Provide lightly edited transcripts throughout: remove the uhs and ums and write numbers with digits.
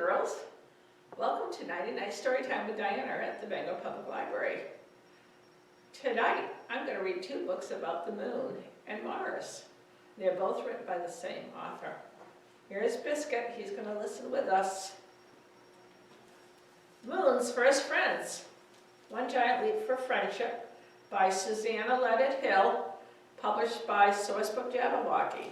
girls. Welcome to Nighty Night Storytime with Diana at the Bangor Public Library. Tonight, I'm going to read two books about the moon and Mars. They're both written by the same author. Here's Biscuit. He's going to listen with us. Moon's First Friends. One Giant Leap for Friendship by Susanna, Leonard, published by Sourcebooks, Jabberwocky.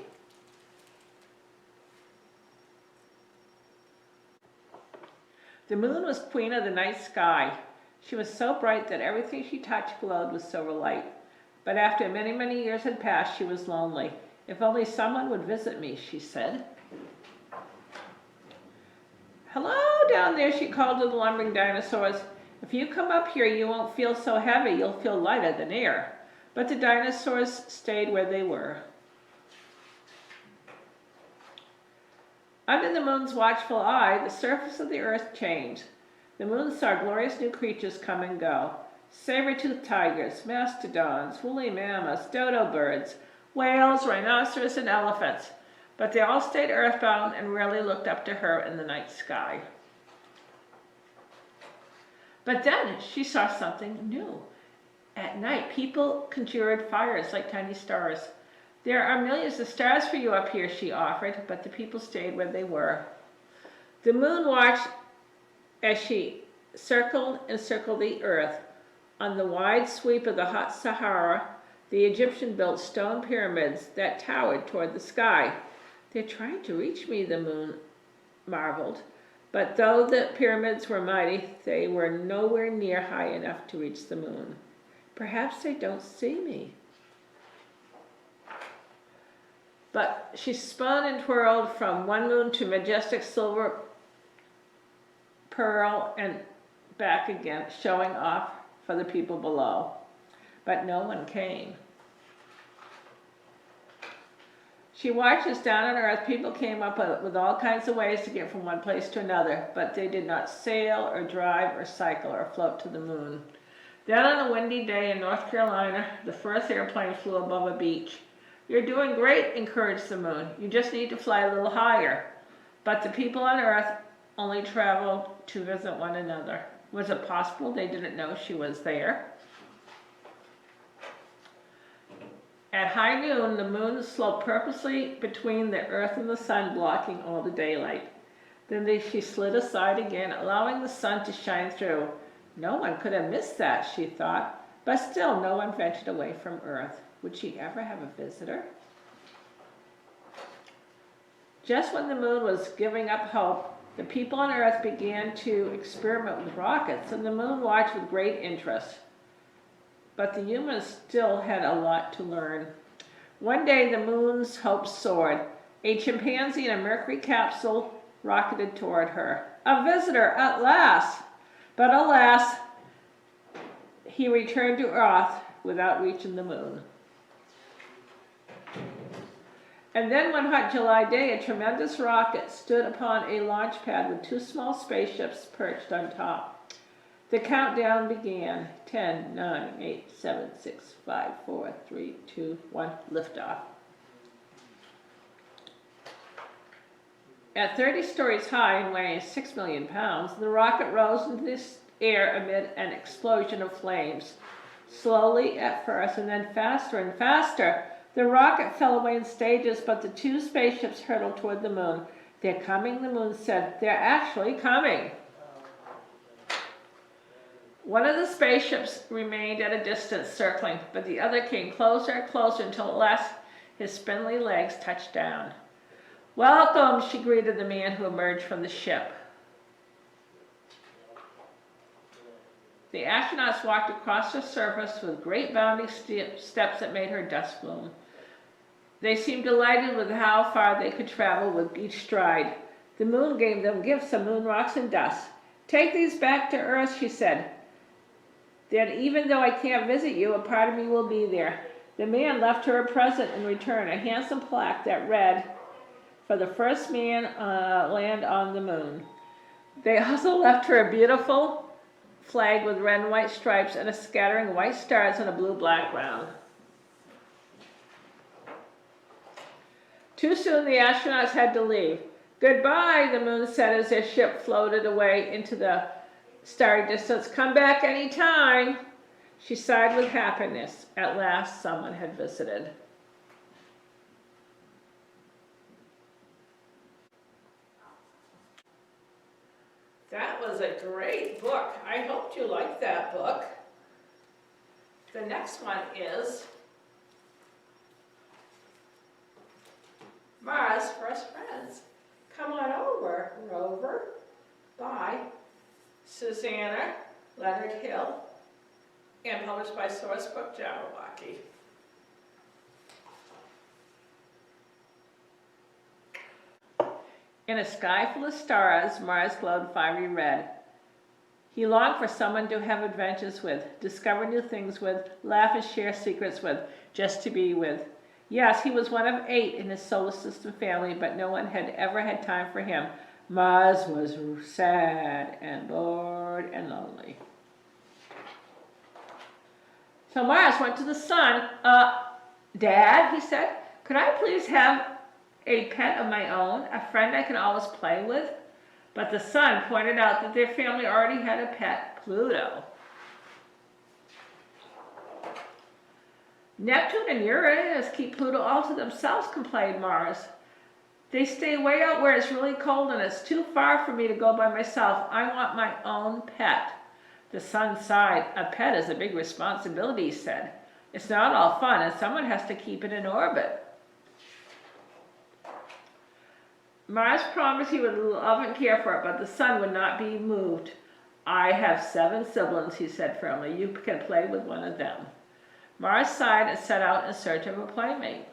The moon was queen of the night sky. She was so bright that everything she touched glowed with silver light. But after many, many years had passed, she was lonely. If only someone would visit me, she said. Hello down there, she called to the lumbering dinosaurs. If you come up here, you won't feel so heavy. You'll feel lighter than air. But the dinosaurs stayed where they were. Under the moon's watchful eye, the surface of the earth changed. The moon saw glorious new creatures come and go. Saber-toothed tigers, mastodons, woolly mammoths, dodo birds, whales, rhinoceros, and elephants. But they all stayed earthbound and rarely looked up to her in the night sky. But then she saw something new. At night, people conjured fires like tiny stars. There are millions of stars for you up here, she offered, but the people stayed where they were. The moon watched as she circled and circled the earth. On the wide sweep of the hot Sahara, the Egyptian built stone pyramids that towered toward the sky. They're trying to reach me, the moon marveled. But though the pyramids were mighty, they were nowhere near high enough to reach the moon. Perhaps they don't see me. But she spun and twirled from one moon to majestic silver pearl and back again, showing off for the people below. But no one came. She watched as down on earth people came up with all kinds of ways to get from one place to another, but they did not sail or drive or cycle or float to the moon. Then on a windy day in North Carolina, the first airplane flew above a beach. You're doing great, encouraged the moon. You just need to fly a little higher. But the people on Earth only traveled to visit one another. Was it possible they didn't know she was there? At high noon, the moon sloped purposely between the Earth and the sun, blocking all the daylight. Then she slid aside again, allowing the sun to shine through. No one could have missed that, she thought. But still, no one ventured away from Earth. Would she ever have a visitor? Just when the moon was giving up hope, the people on Earth began to experiment with rockets, and the moon watched with great interest. But the humans still had a lot to learn. One day, the moon's hopes soared. A chimpanzee in a mercury capsule rocketed toward her. A visitor, at last! But alas, he returned to Earth without reaching the moon. And then one hot July day, a tremendous rocket stood upon a launch pad with two small spaceships perched on top. The countdown began. 10, 9, 8, 7, 6, 5, 4, 3, 2, 1, liftoff. At 30 stories high and weighing 6 million pounds, the rocket rose into the air amid an explosion of flames. Slowly at first, and then faster and faster, the rocket fell away in stages, but the two spaceships hurtled toward the moon. They're coming, the moon said. They're actually coming. One of the spaceships remained at a distance, circling, but the other came closer and closer until at last his spindly legs touched down. Welcome, she greeted the man who emerged from the ship. The astronauts walked across the surface with great bounding steps that made her dust bloom. They seemed delighted with how far they could travel with each stride. The moon gave them gifts of moon rocks and dust. Take these back to Earth, she said. Then even though I can't visit you, a part of me will be there. The man left her a present in return, a handsome plaque that read, "For the first man land on the moon." They also left her a beautiful flag with red and white stripes and a scattering white stars on a blue background. Too soon the astronauts had to leave. Goodbye, the moon said as their ship floated away into the starry distance. Come back any time. She sighed with happiness. At last, someone had visited. That was a great book. I hoped you liked that book. The next one is Mara's First Friends. Come on over, Rover, by Susanna, Leonard Hill, and published by Sourcebooks, Jabberwocky. In a sky full of stars, Mars glowed fiery red. He longed for someone to have adventures with, discover new things with, laugh and share secrets with, just to be with. Yes, he was one of 8 in his solar system family, but no one had ever had time for him. Mars was sad and bored and lonely. So Mars went to the sun. Dad, he said, could I please have a pet of my own, a friend I can always play with? But the sun pointed out that their family already had a pet, Pluto. Neptune and Uranus keep Pluto all to themselves, complained Mars. They stay way out where it's really cold and it's too far for me to go by myself. I want my own pet. The sun sighed. A pet is a big responsibility, he said. It's not all fun and someone has to keep it in orbit. Mars promised he would love and care for it, but the sun would not be moved. I have 7 siblings, he said firmly. You can play with one of them. Mars sighed and set out in search of a playmate.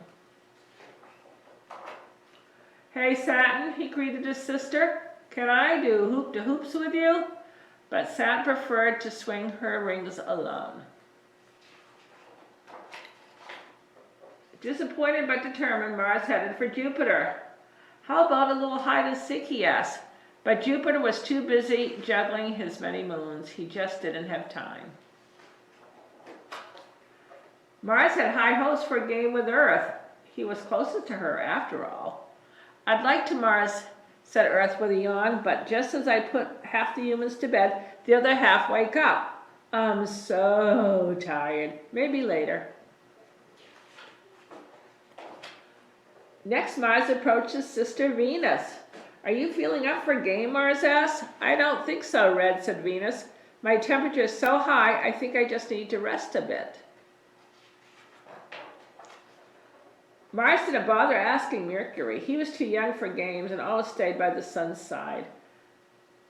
Hey, Saturn, he greeted his sister. Can I do hoop-de-hoops with you? But Saturn preferred to swing her rings alone. Disappointed but determined, Mars headed for Jupiter. How about a little hide-and-seek, he asked. But Jupiter was too busy juggling his many moons. He just didn't have time. Mars had high hopes for a game with Earth. He was closer to her, after all. I'd like to, Mars, said Earth with a yawn, but just as I put half the humans to bed, the other half wake up. I'm so tired. Maybe later. Next, Mars approached his sister Venus. Are you feeling up for a game, Mars asked. I don't think so, Red, said Venus. My temperature is so high, I think I just need to rest a bit. Mars didn't bother asking Mercury. He was too young for games and always stayed by the sun's side.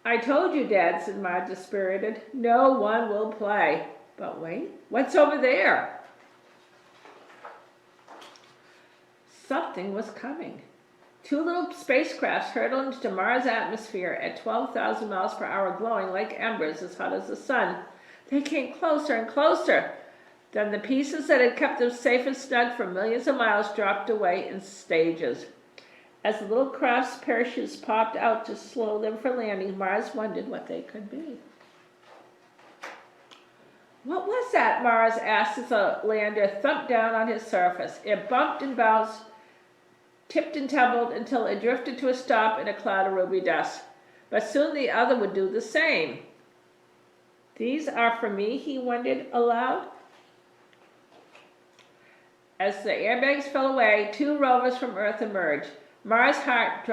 I told you, Dad, said Mars, dispirited. No one will play. But wait, what's over there? Something was coming. 2 little spacecrafts hurtled into Mars' atmosphere at 12,000 miles per hour, glowing like embers as hot as the sun. They came closer and closer. Then the pieces that had kept them safe and snug for millions of miles dropped away in stages. As the little craft's parachutes popped out to slow them for landing, Mars wondered what they could be. What was that? Mars asked as the lander thumped down on his surface. It bumped and bounced, tipped and tumbled until it drifted to a stop in a cloud of ruby dust. But soon the other would do the same. These are for me, he wondered aloud. As the airbags fell away, 2 rovers from Earth emerged. Mars' heart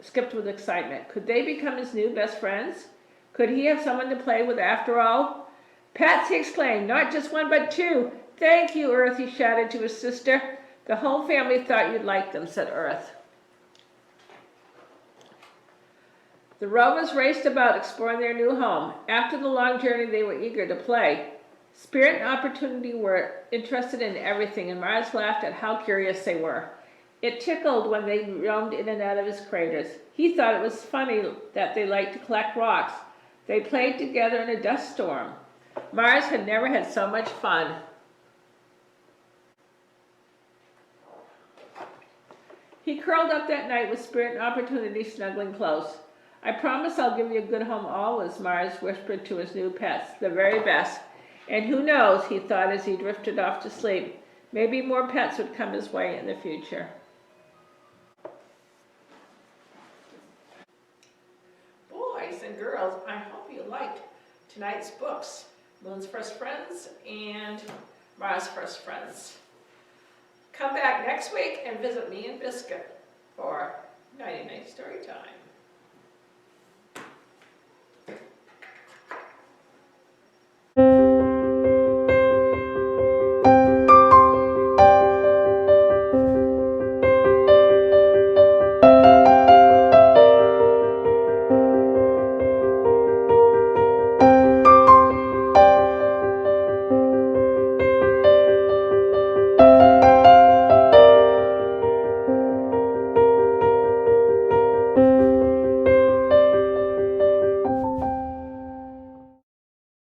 skipped with excitement. Could they become his new best friends? Could he have someone to play with after all? Pets, he exclaimed, not just 1 but 2. Thank you, Earth, he shouted to his sister. The whole family thought you'd like them, said Earth. The rovers raced about exploring their new home. After the long journey, they were eager to play. Spirit and Opportunity were interested in everything, and Mars laughed at how curious they were. It tickled when they roamed in and out of his craters. He thought it was funny that they liked to collect rocks. They played together in a dust storm. Mars had never had so much fun. He curled up that night with Spirit and Opportunity snuggling close. I promise I'll give you a good home always, Mars whispered to his new pets, the very best. And who knows, he thought as he drifted off to sleep, maybe more pets would come his way in the future. boys and girls, I hope you liked tonight's books, Moon's First Friends and Mars' First Friends. Come back next week and visit me and Biscuit for Nighty Night Story Time.